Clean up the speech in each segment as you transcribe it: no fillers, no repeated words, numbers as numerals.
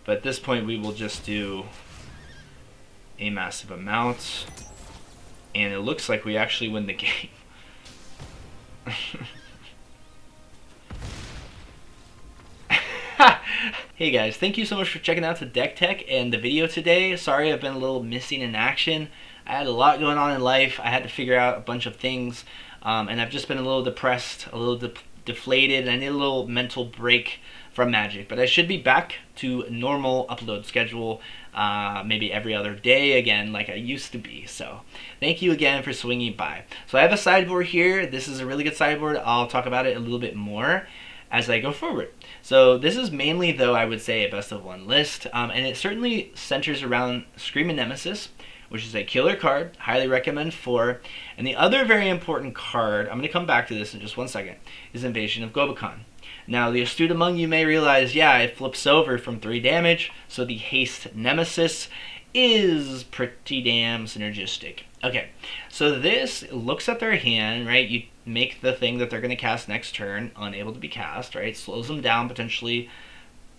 But at this point, we will just do a massive amount. And it looks like we actually win the game. Hey guys, thank you so much for checking out the deck tech and the video today. Sorry I've been a little missing in action. I had a lot going on in life. I had to figure out a bunch of things. And I've just been a little depressed, a little deflated, and I need a little mental break from Magic. But I should be back to normal upload schedule, maybe every other day again like I used to be. So thank you again for swinging by. So I have a sideboard here. This is a really good sideboard. I'll talk about it a little bit more as I go forward. So this is mainly, though, I would say a best of one list, and it certainly centers around Screaming Nemesis, which is a killer card, highly recommend 4. And the other very important card, I'm going to come back to this in just one second, is Invasion of Gobakhan. Now, the astute among you may realize, yeah, it flips over from 3 damage, so the haste Nemesis is pretty damn synergistic. Okay, so this looks at their hand, right? You make the thing that they're going to cast next turn unable to be cast, right? Slows them down potentially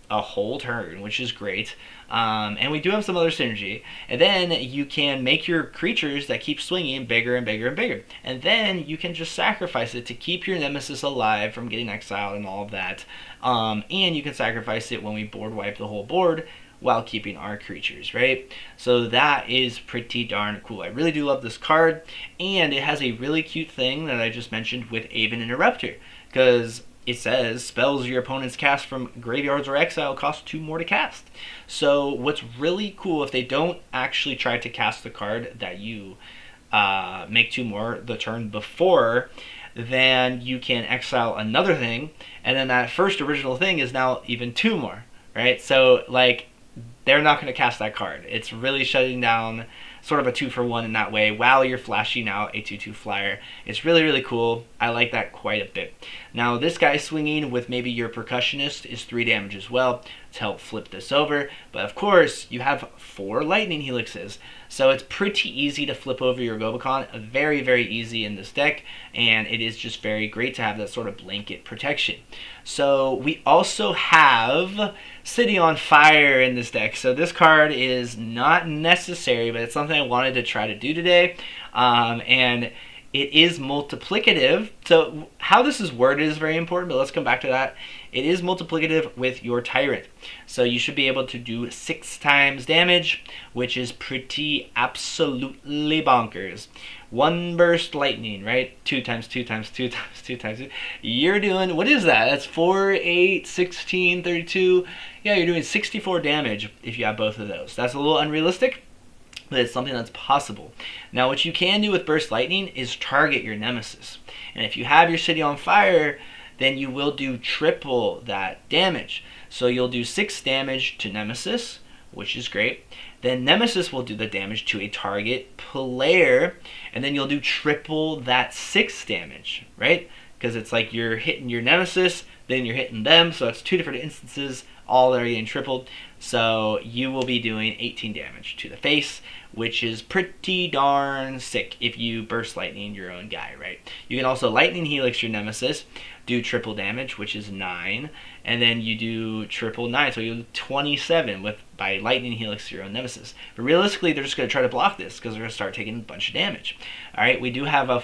a whole turn, which is great. And we do have some other synergy. And then you can make your creatures that keep swinging bigger and bigger and bigger. And then you can just sacrifice it to keep your Nemesis alive from getting exiled and all of that. And you can sacrifice it when we board wipe the whole board while keeping our creatures, right? So that is pretty darn cool. I really do love this card, and it has a really cute thing that I just mentioned with Aven Interrupter, because it says spells your opponents cast from graveyards or exile cost 2 more to cast. So what's really cool, if they don't actually try to cast the card that you make 2 more the turn before, then you can exile another thing, and then that first original thing is now even 2 more, right? So like, they're not going to cast that card. It's really shutting down sort of a 2-for-1 in that way while you're flashing out a 2/2 flyer. It's really, really cool. I like that quite a bit. Now, this guy swinging with maybe your percussionist is 3 damage as well to help flip this over. But of course, you have 4 lightning helixes. So it's pretty easy to flip over your Gobakhan. Very, very easy in this deck. And it is just very great to have that sort of blanket protection. So we also have City on Fire in this deck. So this card is not necessary, but it's something I wanted to try to do today. And it is multiplicative. So how this is worded is very important, but let's come back to that. It is multiplicative with your Tyrant. So you should be able to do 6 times damage, which is pretty absolutely bonkers. 1 burst lightning, right? 2 times 2 times 2 times 2 times 2. You're doing, what is that? That's 4, 8, 16, 32. Yeah, you're doing 64 damage if you have both of those. That's a little unrealistic, but it's something that's possible. Now, what you can do with Burst Lightning is target your Nemesis. And if you have your City on Fire, then you will do triple that damage. So you'll do 6 damage to Nemesis, which is great. Then Nemesis will do the damage to a target player, and then you'll do triple that 6 damage, right? Because it's like you're hitting your Nemesis, then you're hitting them, so it's 2 different instances, all are getting tripled. So you will be doing 18 damage to the face, which is pretty darn sick if you burst lightning your own guy, right? You can also lightning helix your Nemesis, do triple damage, which is 9, and then you do triple 9, so you do 27 by lightning helix your own Nemesis. But realistically, they're just going to try to block this because they're going to start taking a bunch of damage. All right, we do have a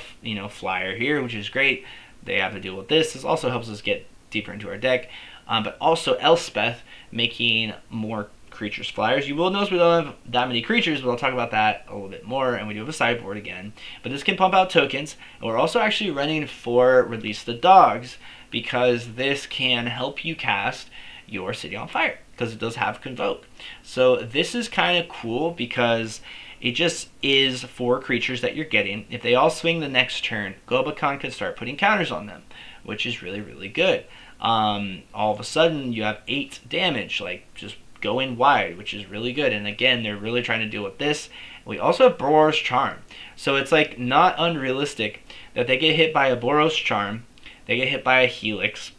flyer here, which is great. They have to deal with this. This also helps us get deeper into our deck. But also Elspeth making more creatures flyers. You will notice we don't have that many creatures, but I'll talk about that a little bit more. And we do have a sideboard again. But this can pump out tokens. And we're also actually running for Release the Dogs, because this can help you cast your City on Fire, because it does have Convoke. So this is kind of cool because it just is 4 creatures that you're getting. If they all swing the next turn, Gobakhan can start putting counters on them, which is really, really good. All of a sudden you have 8 damage, like just going wide, which is really good. And again, they're really trying to deal with this. We also have Boros Charm, so it's like not unrealistic that they get hit by a Boros Charm, they get hit by a Helix,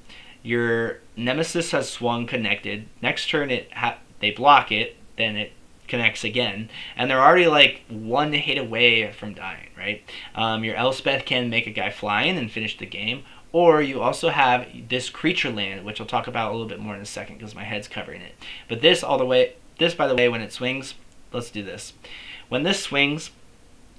your Nemesis has swung connected, next turn they block it, then it connects again, and they're already like 1 hit away from dying, right? Your Elspeth can make a guy flying and finish the game, Or you also have this creature land, which I'll talk about a little bit more in a second because my head's covering it. But this, by the way, when it swings, let's do this. When this swings,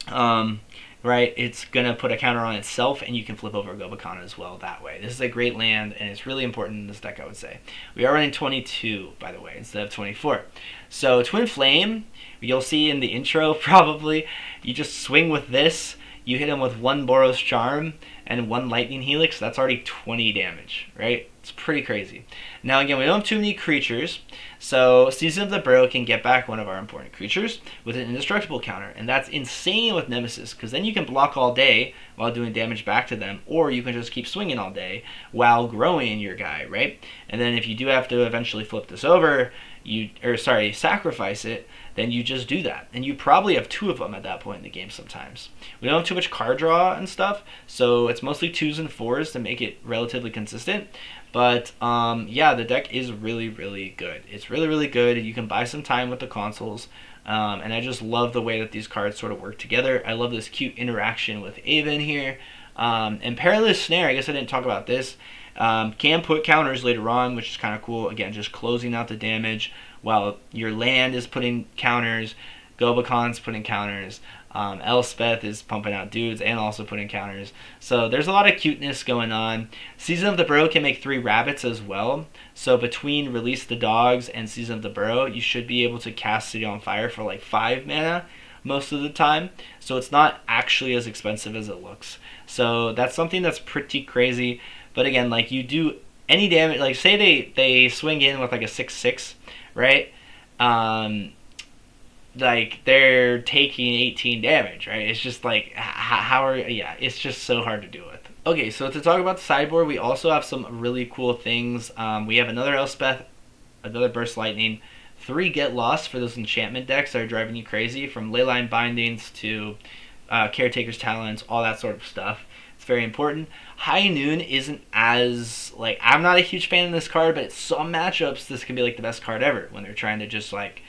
right, it's going to put a counter on itself, and you can flip over Gobakhan as well that way. This is a great land, and it's really important in this deck, I would say. We are running 22, by the way, instead of 24. So Twinflame, you'll see in the intro probably, you just swing with this, you hit him with 1 Boros Charm and 1 Lightning Helix, that's already 20 damage, right? It's pretty crazy. Now again, we don't have too many creatures, so Season of the Burrow can get back one of our important creatures with an Indestructible counter, and that's insane with Nemesis, because then you can block all day while doing damage back to them, or you can just keep swinging all day while growing your guy, right? And then if you do have to eventually flip this over, sacrifice it, then you just do that. And you probably have 2 of them at that point in the game sometimes. We don't have too much card draw and stuff, so it's mostly 2s and 4s to make it relatively consistent. But yeah, the deck is really, really good. It's really, really good. You can buy some time with the Consuls. And I just love the way that these cards sort of work together. I love this cute interaction with Aven here. And Perilous Snare, I guess I didn't talk about this. Can put counters later on, which is kind of cool. Again, just closing out the damage while your land is putting counters, Gobakhan's putting counters, Elspeth is pumping out dudes and also putting counters. So there's a lot of cuteness going on. Season of the Burrow can make 3 rabbits as well. So between Release the Dogs and Season of the Burrow, you should be able to cast City on Fire for like 5 mana most of the time. So it's not actually as expensive as it looks. So that's something that's pretty crazy. But again, like you do any damage, like say they swing in with like a 6/6, right? Like they're taking 18 damage, right? It's just like it's just so hard to deal with. Okay, so to talk about the sideboard, we also have some really cool things. We have another Elspeth, another Burst Lightning, 3 Get Lost for those enchantment decks that are driving you crazy, from Leyline Bindings to Caretaker's Talents, all that sort of stuff. It's very important. High Noon isn't as, like, I'm not a huge fan of this card, but in some matchups, this can be like the best card ever when they're trying to just like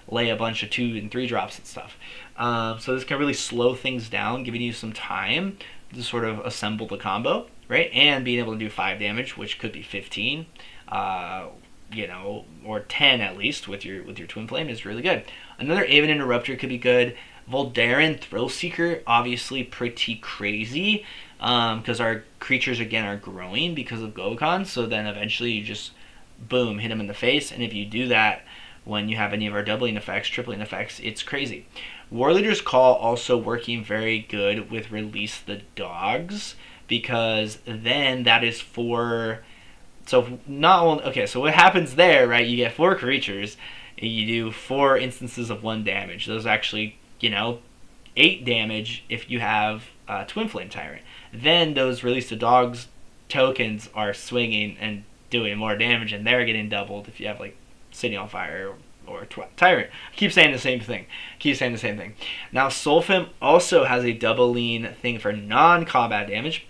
lay a bunch of 2 and 3 drops and stuff. So this can really slow things down, giving you some time to sort of assemble the combo, right? And being able to do 5 damage, which could be 15, or 10 at least with your Twinflame is really good. Another Aven Interrupter could be good. Voldaren Thrillseeker, obviously pretty crazy, because our creatures again are growing because of Gobakhan. So then eventually you just boom, hit them in the face, and if you do that when you have any of our doubling effects, tripling effects, it's crazy. Warleader's Call also working very good with Release the Dogs, because then that is for, so not only, okay, so what happens there, right, you get 4 creatures, you do 4 instances of 1 damage. Those actually, 8 damage if you have Twinflame Tyrant. Then those Release the Dogs tokens are swinging and doing more damage, and they're getting doubled if you have like City on Fire or Tyrant. I keep saying the same thing. Now Sulfim also has a doubling thing for non-combat damage,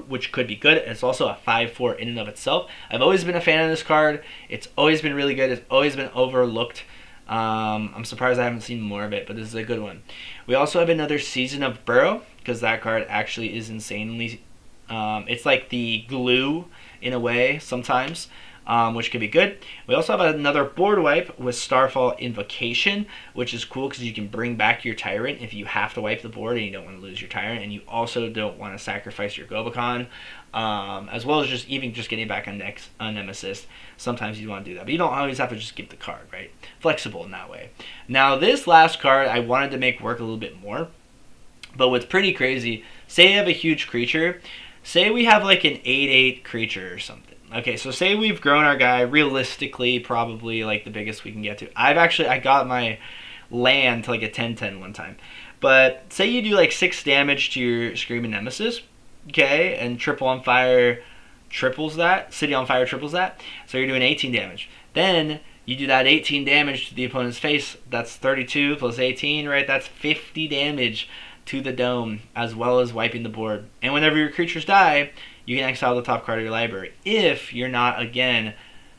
which could be good. It's also a 5/4 in and of itself. I've always been a fan of this card. It's always been really good. It's always been overlooked. I'm surprised I haven't seen more of it, but this is a good one. We also have another Season of Burrow, because that card actually is insanely, it's like the glue in a way sometimes, which could be good. We also have another board wipe with Starfall Invocation, which is cool because you can bring back your Tyrant if you have to wipe the board and you don't want to lose your Tyrant, and you also don't want to sacrifice your Gobakhan, as well as just getting back on Nemesis. Sometimes you want to do that, but you don't always have to just give the card, right? Flexible in that way. Now this last card I wanted to make work a little bit more, but what's pretty crazy, say you have a huge creature, say we have like an 8/8 creature or something. Okay, so say we've grown our guy, realistically probably like the biggest we can get to. I got my land to like a 10/10 one time. But say you do like 6 damage to your Screaming Nemesis, okay, and Triple on Fire triples that, City on Fire triples that, so you're doing 18 damage. Then you do that 18 damage to the opponent's face, that's 32 plus 18, right? That's 50 damage to the dome, as well as wiping the board. And whenever your creatures die, you can exile the top card of your library, if you're not, again,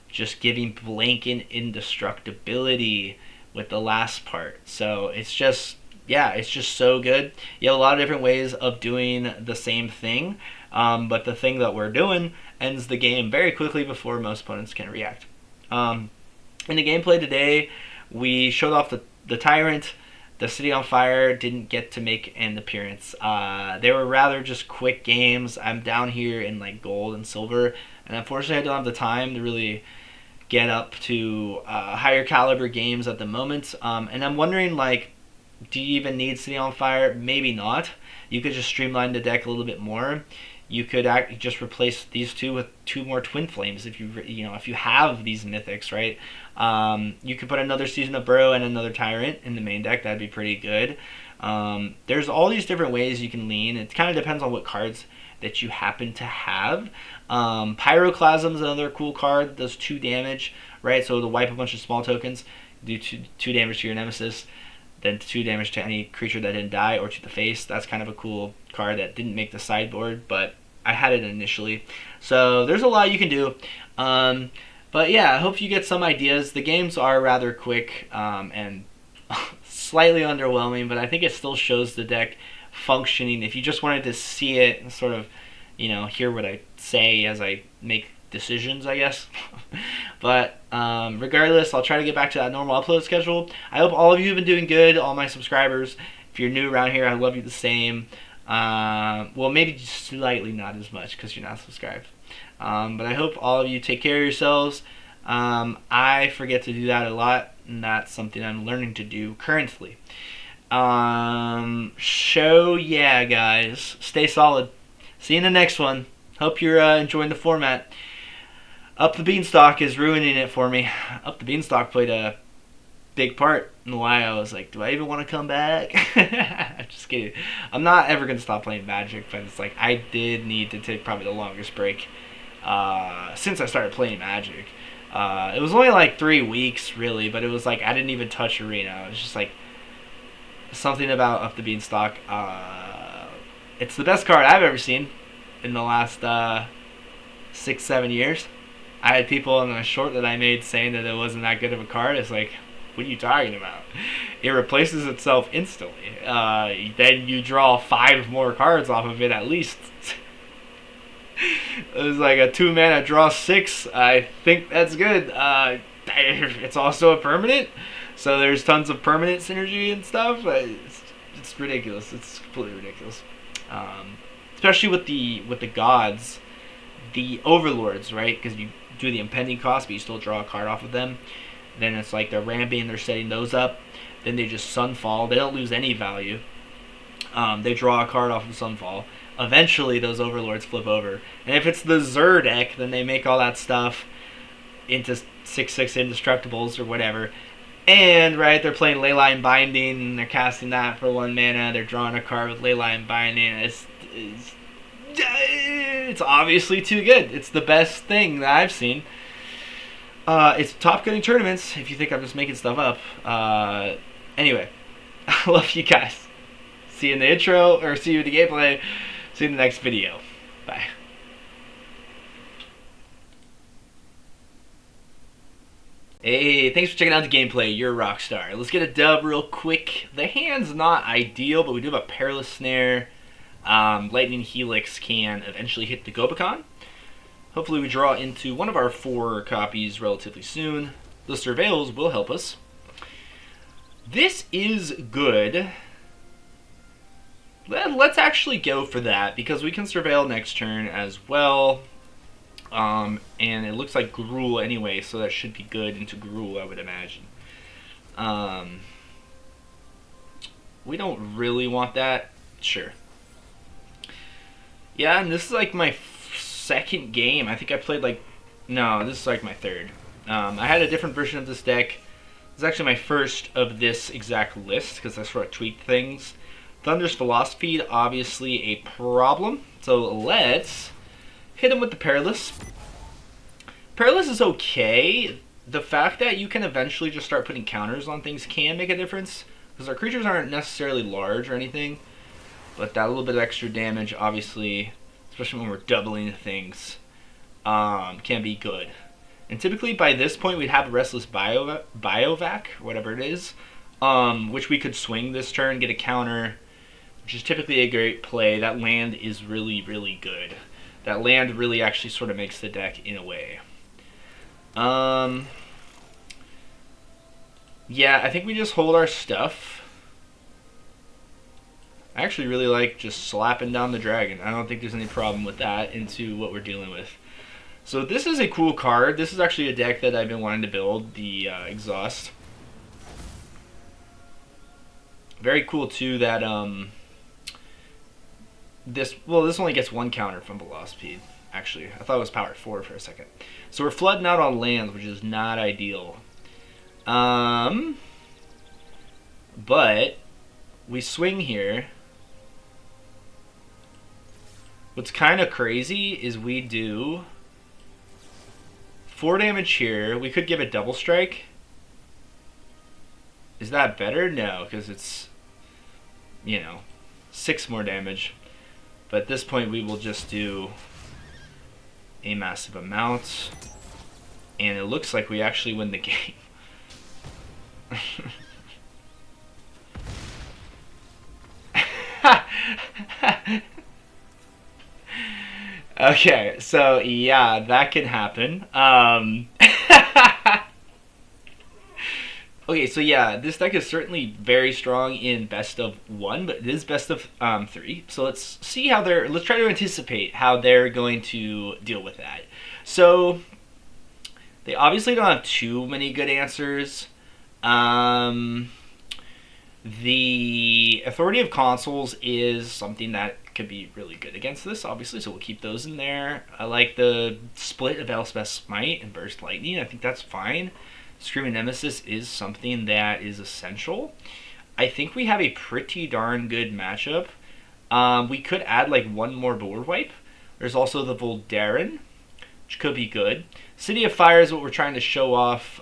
just giving blanket indestructibility with the last part. So it's just, yeah, it's just so good. You have a lot of different ways of doing the same thing. But the thing that we're doing ends the game very quickly before most opponents can react. In the gameplay today, we showed off the Tyrant. The City on Fire didn't get to make an appearance. They were rather just quick games. I'm down here in like gold and silver, and unfortunately I don't have the time to really get up to higher caliber games at the moment. And I'm wondering, like, do you even need City on Fire? Maybe not. You could just streamline the deck a little bit more. You could just replace these two with 2 more Twin Flames if if you have these mythics, right? You could put another Season of Burrow and another Tyrant in the main deck. That'd be pretty good. There's all these different ways you can lean. It kind of depends on what cards that you happen to have. Pyroclasm is another cool card that does 2 damage, right? So to wipe a bunch of small tokens, do 2 damage to your Nemesis, then 2 damage to any creature that didn't die or to the face. That's kind of a cool card that didn't make the sideboard, but I had it initially. So there's a lot you can do. But yeah, I hope you get some ideas. The games are rather quick and slightly underwhelming, but I think it still shows the deck functioning. If you just wanted to see it and sort of, hear what I say as I make decisions, I guess. But regardless, I'll try to get back to that normal upload schedule. I hope all of you have been doing good, all my subscribers. If you're new around here, I love you the same. Well, maybe just slightly not as much because you're not subscribed. But I hope all of you take care of yourselves. I forget to do that a lot, and that's something I'm learning to do currently. Yeah, guys. Stay solid. See you in the next one. Hope you're enjoying the format. Up the Beanstalk is ruining it for me. Up the Beanstalk played a big part in why I was like, do I even want to come back? Just kidding. I'm not ever going to stop playing Magic, but it's like I did need to take probably the longest break since I started playing Magic. It was only like 3 weeks, really, but it was like I didn't even touch Arena. It was just like something about Up the Beanstalk. It's the best card I've ever seen in the last 6-7 years. I had people in a short that I made saying that it wasn't that good of a card. It's like, what are you talking about? It replaces itself instantly. Then you draw 5 more cards off of it at least. It was like a 2-mana draw 6. I think that's good. It's also a permanent, so there's tons of permanent synergy and stuff. It's ridiculous. It's completely ridiculous. Especially with the gods, the overlords, right? Because you do the impending cost, but you still draw a card off of them. Then it's like they're ramping, they're setting those up. Then they just Sunfall. They don't lose any value. They draw a card off of Sunfall. Eventually, those overlords flip over. And if it's the Zur deck, then they make all that stuff into 6/6 Indestructibles or whatever. And, right, they're playing Leyline Binding, and they're casting that for 1 mana. They're drawing a card with Leyline Binding. It's obviously too good. It's the best thing that I've seen. It's top getting tournaments, if you think I'm just making stuff up. Anyway, I love you guys. See you in the intro, or see you in the gameplay. See you in the next video. Bye. Hey, thanks for checking out the gameplay. You're a rock star. Let's get a dub real quick. The hand's not ideal, but we do have a Perilous Snare. Lightning Helix can eventually hit the Gobakhan. Hopefully we draw into one of our 4 copies relatively soon. The Surveils will help us. This is good. Let's actually go for that, because we can Surveil next turn as well. And it looks like Gruul anyway, so that should be good into Gruul, I would imagine. We don't really want that. Sure. Yeah, and this is like my 2nd game. I think I played like... No, this is like my 3rd. I had a different version of this deck. It's actually my 1st of this exact list, because that's where I tweaked things. Thunder's Philosophy, obviously a problem. So let's hit him with the Perilous. Perilous is okay. The fact that you can eventually just start putting counters on things can make a difference, because our creatures aren't necessarily large or anything. But that little bit of extra damage, obviously, especially when we're doubling things, can be good. And typically by this point we'd have a Restless Biovac, whatever it is, which we could swing this turn, get a counter, which is typically a great play. That land is really, really good. That land really actually sort of makes the deck in a way. Yeah, I think we just hold our stuff. I actually really like just slapping down the dragon. I don't think there's any problem with that into what we're dealing with. So this is a cool card. This is actually a deck that I've been wanting to build, the Exhaust. Very cool too that this only gets 1 counter from Velocipede. Actually, I thought it was power 4 for a second. So we're flooding out on lands, which is not ideal. But we swing here. What's kind of crazy is we do 4 damage here. We could give it double strike. Is that better? No, because it's, 6 more damage. But at this point, we will just do a massive amount. And it looks like we actually win the game. Okay, so yeah, that can happen. Okay, so yeah, this deck is certainly very strong in best of 1, but it is best of 3. So let's see how let's try to anticipate how they're going to deal with that. So they obviously don't have too many good answers. The Authority of Consuls is something that could be really good against this, obviously, so we'll keep those in there. I like the split of Elspeth Smite and Burst Lightning. I think that's fine. Screaming Nemesis is something that is essential. I think we have a pretty darn good matchup. We could add like 1 more board wipe. There's also the Voldaren, which could be good. City of Fire is what we're trying to show off.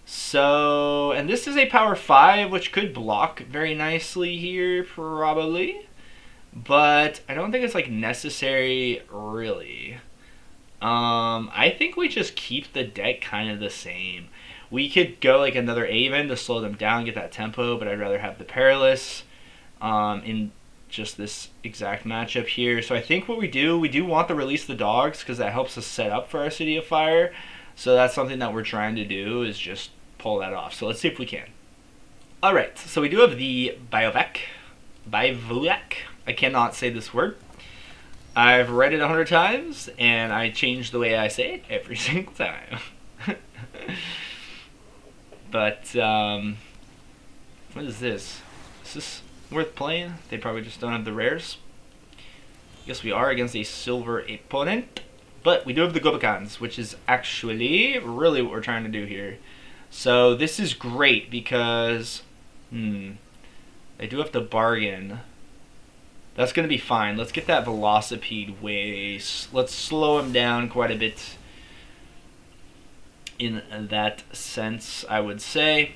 So, and this is a power 5, which could block very nicely here, probably. But I don't think it's like necessary, really. I think we just keep the deck kind of the same. We could go like another Aven to slow them down, get that tempo, but I'd rather have the Perilous in just this exact matchup here. So I think what we do want to release the dogs because that helps us set up for our City of Fire. So that's something that we're trying to do, is just pull that off. So let's see if we can. Alright, so we do have the Bivouac. I cannot say this word. I've read it 100 times, and I change the way I say it every single time. But, what is this? Is this worth playing? They probably just don't have the rares. Guess we are against a silver opponent. But we do have the Gobakhans, which is actually really what we're trying to do here. So this is great because, they do have to bargain. That's going to be fine. Let's get that Velocipede let's slow him down quite a bit in that sense, I would say.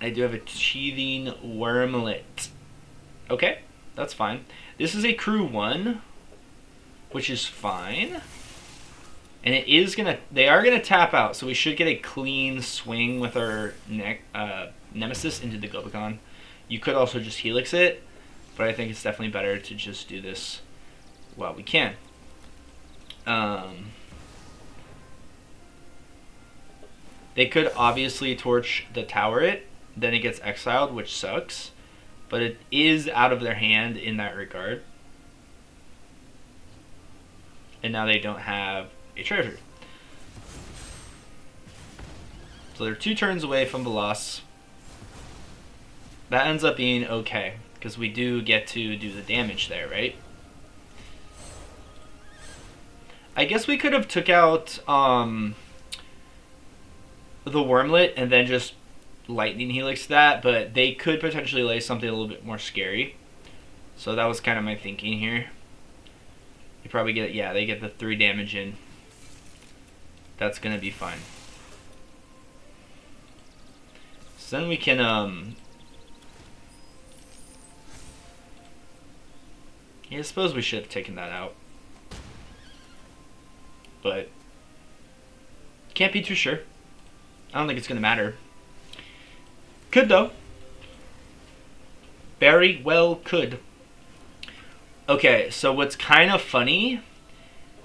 I do have a Teething Wormlet. Okay, that's fine. This is a crew 1, which is fine. And they are gonna tap out, so we should get a clean swing with our Nemesis into the Gobakhan. You could also just Helix it, but I think it's definitely better to just do this while we can. They could obviously torch the tower then it gets exiled, which sucks. But it is out of their hand in that regard. And now they don't have a treasure. So they're 2 turns away from Veloc. That ends up being okay, because we do get to do the damage there, right? I guess we could have took out the Wormlet and then just Lightning Helix that, but they could potentially lay something a little bit more scary. So that was kind of my thinking here. You probably get, yeah, they get the 3 damage in. That's going to be fine. So then we can, yeah, I suppose we should have taken that out. But can't be too sure. I don't think it's going to matter. Could though. Very well could. Okay, so what's kind of funny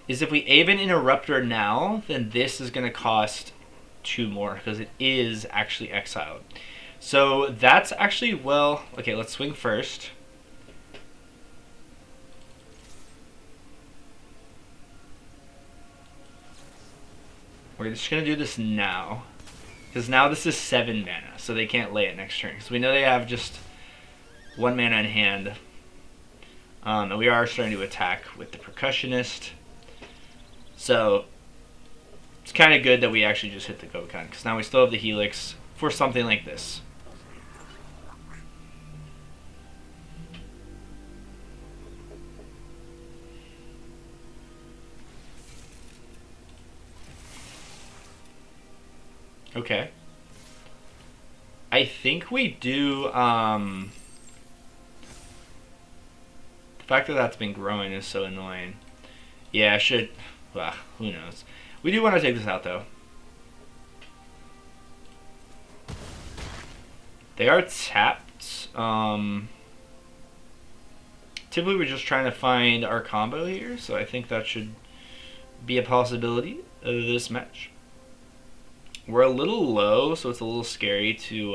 is if we Aven Interrupter now, then this is going to cost 2 more because it is actually exiled. So that's actually, well, okay, let's swing first. We're just going to do this now. Because now this is 7 mana, so they can't lay it next turn. Because we know they have just 1 mana in hand. And we are starting to attack with the Percussionist. So it's kind of good that we actually just hit the Gobakhan. Because now we still have the Helix for something like this. Okay. I think we do, the fact that that's been growing is so annoying. Yeah, I should, well, who knows. We do want to take this out, though. They are tapped. Typically we're just trying to find our combo here, so I think that should be a possibility of this match. We're a little low, so it's a little scary to,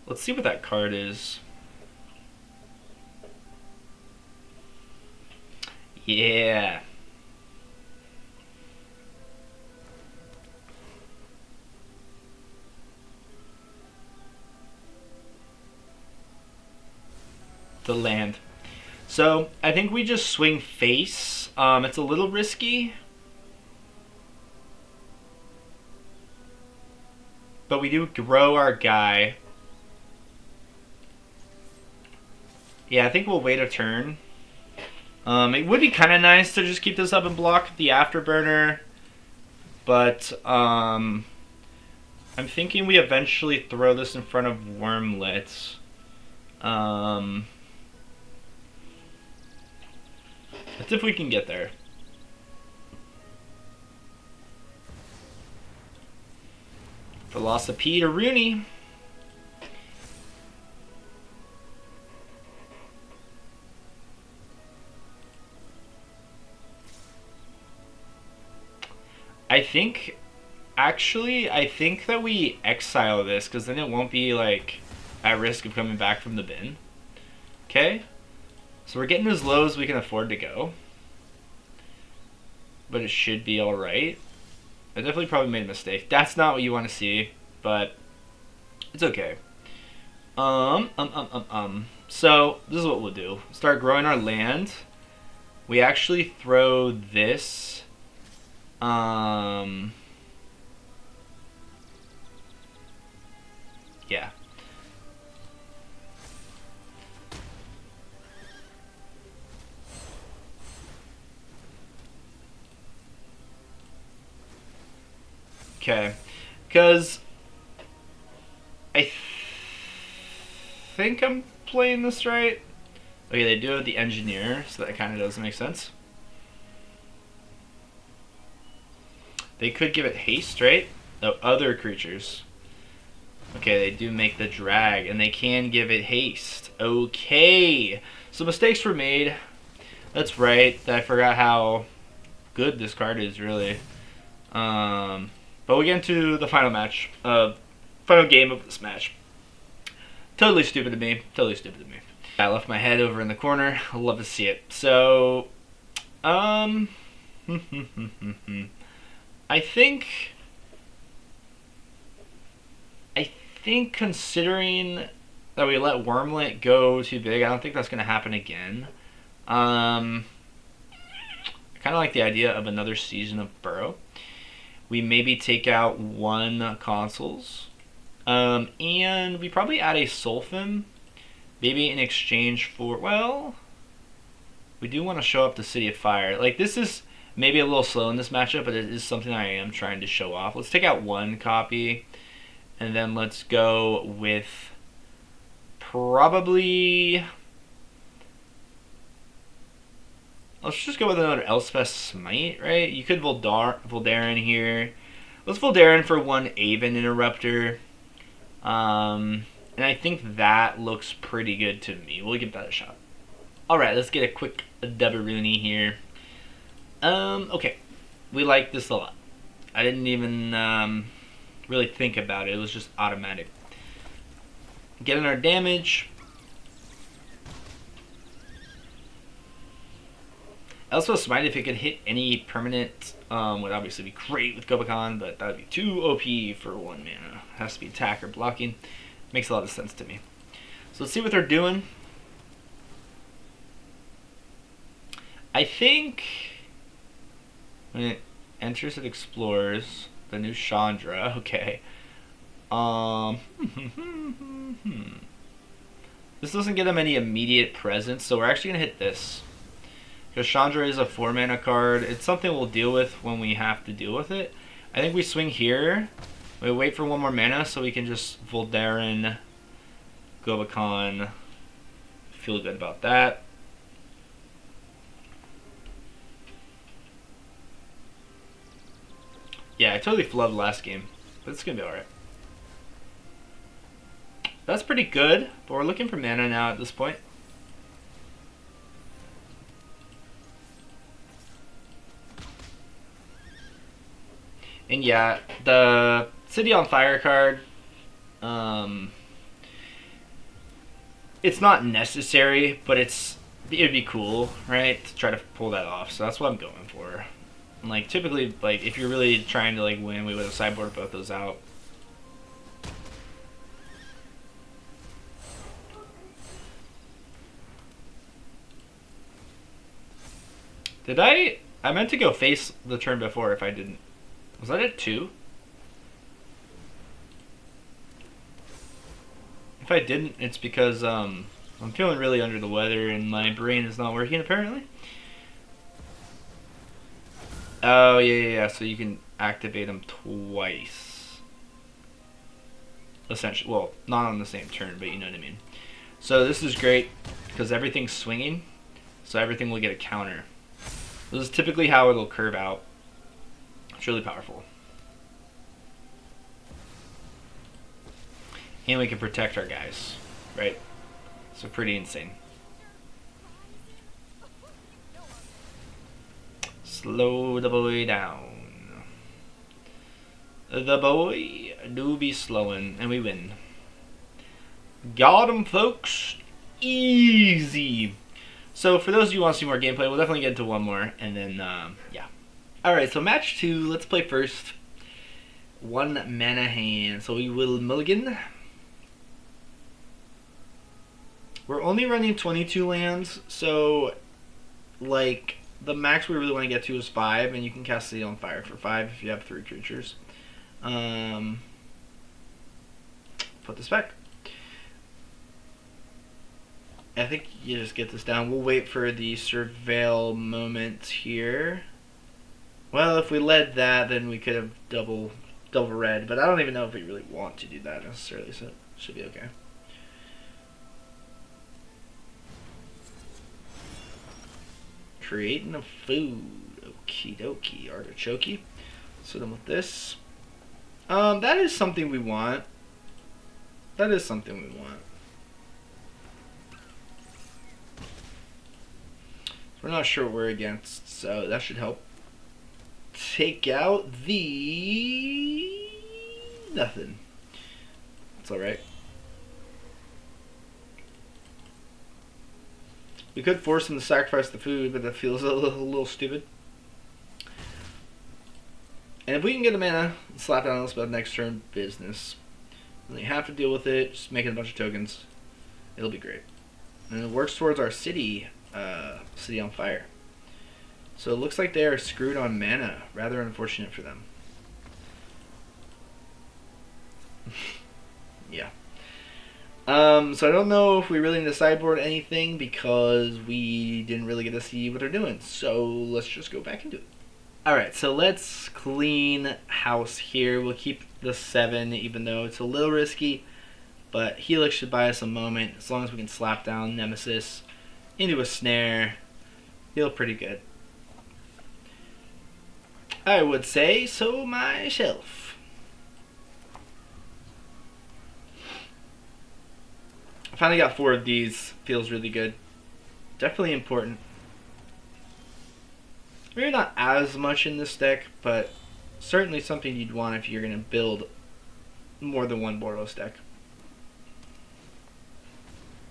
let's see what that card is. Yeah. The land. So, I think we just swing face. It's a little risky. But we do grow our guy. Yeah, I think we'll wait a turn. It would be kind of nice to just keep this up and block the Afterburner. But I'm thinking we eventually throw this in front of Wormlet. Let's see if we can get there. Philosophy to Rooney. I think that we exile this because then it won't be like at risk of coming back from the bin. Okay, so we're getting as low as we can afford to go, but it should be all right. I definitely probably made a mistake. That's not what you want to see, but it's okay. So this is what we'll do. Start growing our land. We actually throw this. Yeah. Okay, because I think I'm playing this right. Okay, they do have the Engineer, so that kind of does make sense. They could give it haste, right? No, other creatures. Okay, they do make the drag, and they can give it haste. Okay, so mistakes were made. That's right. I forgot how good this card is, really. But we get into the final match, final game of this match. Totally stupid of me. Totally stupid of me. I left my head over in the corner. I'd love to see it. So, I think considering that we let Wormlet go too big, I don't think that's going to happen again. I kind of like the idea of another season of Burrow. We maybe take out 1 Consuls. And we probably add a Sulfim. Maybe in exchange for, well, we do want to show up the City of Fire. Like, this is maybe a little slow in this matchup, but it is something I am trying to show off. Let's take out 1 copy. And then let's go with probably... Let's just go with another Elspeth Smite, right? You could Voldaren here. Let's Voldaren for 1 Aven Interrupter. And I think that looks pretty good to me. We'll give that a shot. Alright, let's get a quick Dubberoonie here. Okay. We like this a lot. I didn't even really think about it. It was just automatic. Getting our damage. Also, Smite, if it could hit any permanent, would obviously be great with Gobakhan, but that would be too OP for 1 mana. It has to be attack or blocking. Makes a lot of sense to me. So let's see what they're doing. I think when it enters, it explores the new Chandra. Okay. This doesn't get them any immediate presence, so we're actually gonna hit this. Because Chandra is a 4-mana card. It's something we'll deal with when we have to deal with it. I think we swing here. We wait for 1 more mana so we can just Voldaren, Gobakhan. Feel good about that. Yeah, I totally flubbed last game, but it's going to be alright. That's pretty good, but we're looking for mana now at this point. And yeah, the City on Fire card, it's not necessary, but it'd be cool, right, to try to pull that off. So that's what I'm going for. And like typically, like if you're really trying to like win, we would have sideboarded both those out. Did I meant to go face the turn before if I didn't. Was that at 2? If I didn't, it's because I'm feeling really under the weather and my brain is not working apparently. Oh, yeah. So you can activate them twice. Essentially, well, not on the same turn, but you know what I mean. So this is great because everything's swinging, so everything will get a counter. This is typically how it'll curve out. It's really powerful. And we can protect our guys, right? So pretty insane. Slow the boy down. The boy do be slowing, and we win. Got him, folks. Easy. So for those of you who want to see more gameplay, we'll definitely get into one more, and then, yeah. Alright, so match 2, let's play first. 1 mana hand, so we will mulligan. We're only running 22 lands, so, like, the max we really want to get to is 5, and you can cast City on Fire for 5 if you have 3 creatures. Put this back. I think you just get this down. We'll wait for the Surveil moment here. Well, if we led that, then we could have double red, but I don't even know if we really want to do that necessarily, so it should be okay. Creating a food. Okie dokie. Artichoke. So then with this. That is something we want. That is something we want. We're not sure what we're against, so that should help. Take out the... nothing. It's alright. We could force him to sacrifice the food, but that feels a little stupid. And if we can get a mana and slap down Elspeth next turn, business. And you have to deal with it, just making a bunch of tokens. It'll be great. And it works towards our city on Fire. So it looks like they are screwed on mana. Rather unfortunate for them. Yeah. So I don't know if we really need to sideboard anything because we didn't really get to see what they're doing. So let's just go back and do it. Alright, so let's clean house here. We'll keep the 7 even though it's a little risky. But Helix should buy us a moment as long as we can slap down Nemesis into a snare. Feel pretty good. I would say so myself. I finally got 4 of these. Feels really good. Definitely important. Maybe not as much in this deck, but certainly something you'd want if you're going to build more than one Boros deck.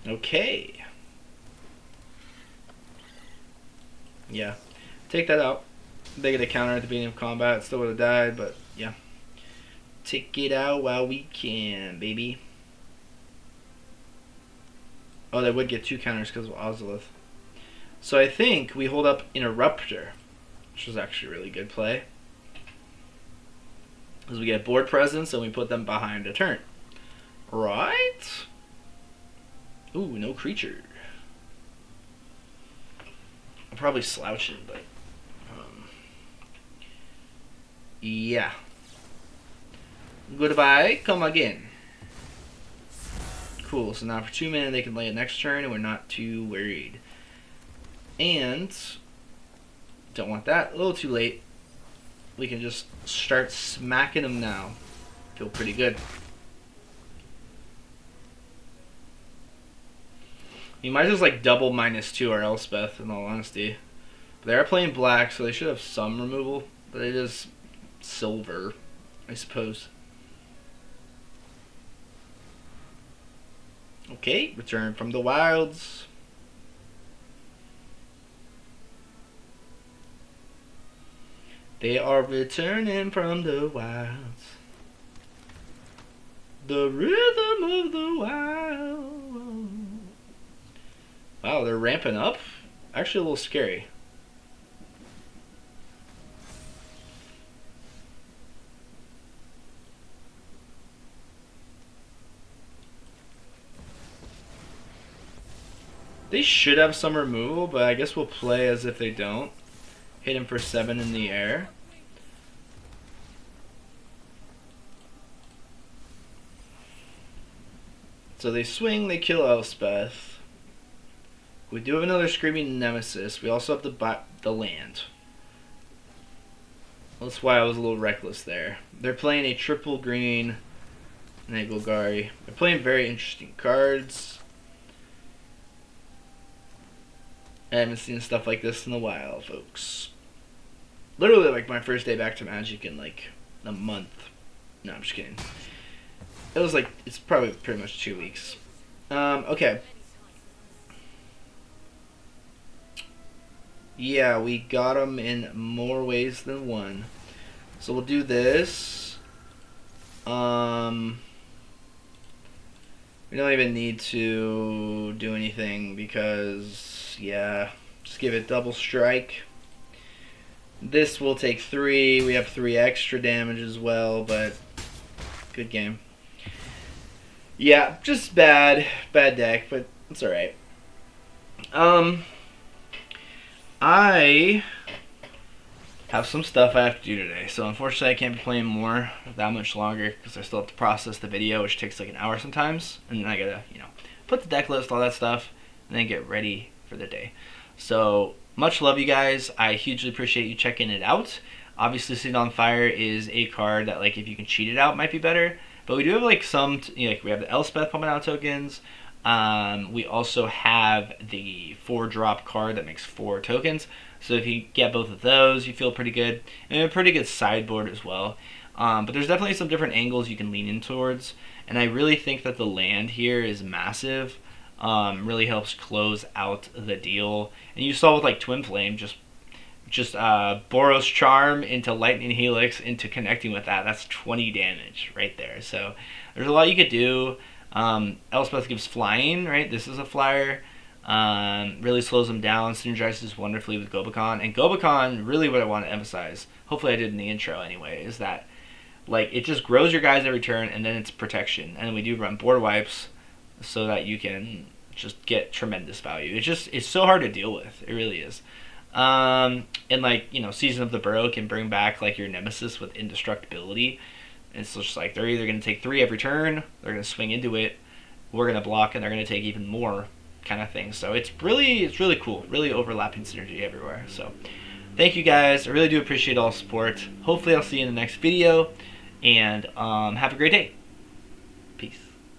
Okay. Yeah. Take that out. They get a counter at the beginning of combat. Still would have died, but yeah. Take it out while we can, baby. Oh, they would get 2 counters because of Ozolith. So I think we hold up Interrupter, which was actually a really good play. Because we get board presence and we put them behind a turn. Right? Ooh, no creature. I'm probably slouching, but yeah. Goodbye, come again. Cool, so now for 2 mana they can lay it next turn and we're not too worried. And don't want that, a little too late. We can just start smacking them now. Feel pretty good. You might just like double -2 our Elspeth in all honesty. But they are playing black, so they should have some removal. But it is silver, I suppose. Okay, return from the wilds. They are returning from the wilds. The rhythm of the wild. Wow, they're ramping up. Actually a little scary. They should have some removal, but I guess we'll play as if they don't. Hit him for 7 in the air. So they swing, they kill Elspeth. We do have another Screaming Nemesis. We also have the land. That's why I was a little reckless there. They're playing a triple green Nagulgari. They're playing very interesting cards. I haven't seen stuff like this in a while, folks. Literally like my first day back to Magic in like a month. No, I'm just kidding. It was like, it's probably pretty much 2 weeks. Okay. Yeah, we got them in more ways than one. So we'll do this. We don't even need to do anything because, yeah, just give it double strike. This will take 3. We have 3 extra damage as well, but good game. Yeah, just bad deck, but it's alright. I have some stuff I have to do today, so unfortunately I can't be playing more that much longer because I still have to process the video, which takes like an hour sometimes, and then I gotta, put the deck list, all that stuff, and then get ready for the day. So much love, you guys. I hugely appreciate you checking it out. Obviously, City on Fire is a card that, like, if you can cheat it out, might be better. But we do have like some, like we have the Elspeth pumping out tokens. We also have the 4-drop card that makes 4 tokens. So if you get both of those, you feel pretty good. And a pretty good sideboard as well. But there's definitely some different angles you can lean in towards. And I really think that the land here is massive. Really helps close out the deal. And you saw with like Twinflame, just Boros Charm into Lightning Helix into connecting with that. That's 20 damage right there. So there's a lot you could do. Elspeth gives flying, right? This is a flyer. Really slows them down. Synergizes wonderfully with Gobakhan. And Gobakhan, really what I want to emphasize, hopefully I did in the intro anyway, is that like it just grows your guys every turn and then it's protection. And we do run board wipes so that you can just get tremendous value. It's so hard to deal with. It really is. And like, Season of the Burrow can bring back like your Nemesis with Indestructibility. And it's just like they're either going to take 3 every turn, they're going to swing into it, we're going to block, and they're going to take even more kind of thing. So it's really cool. Really overlapping synergy everywhere. So thank you guys. I really do appreciate all the support. Hopefully I'll see you in the next video. And have a great day. Peace.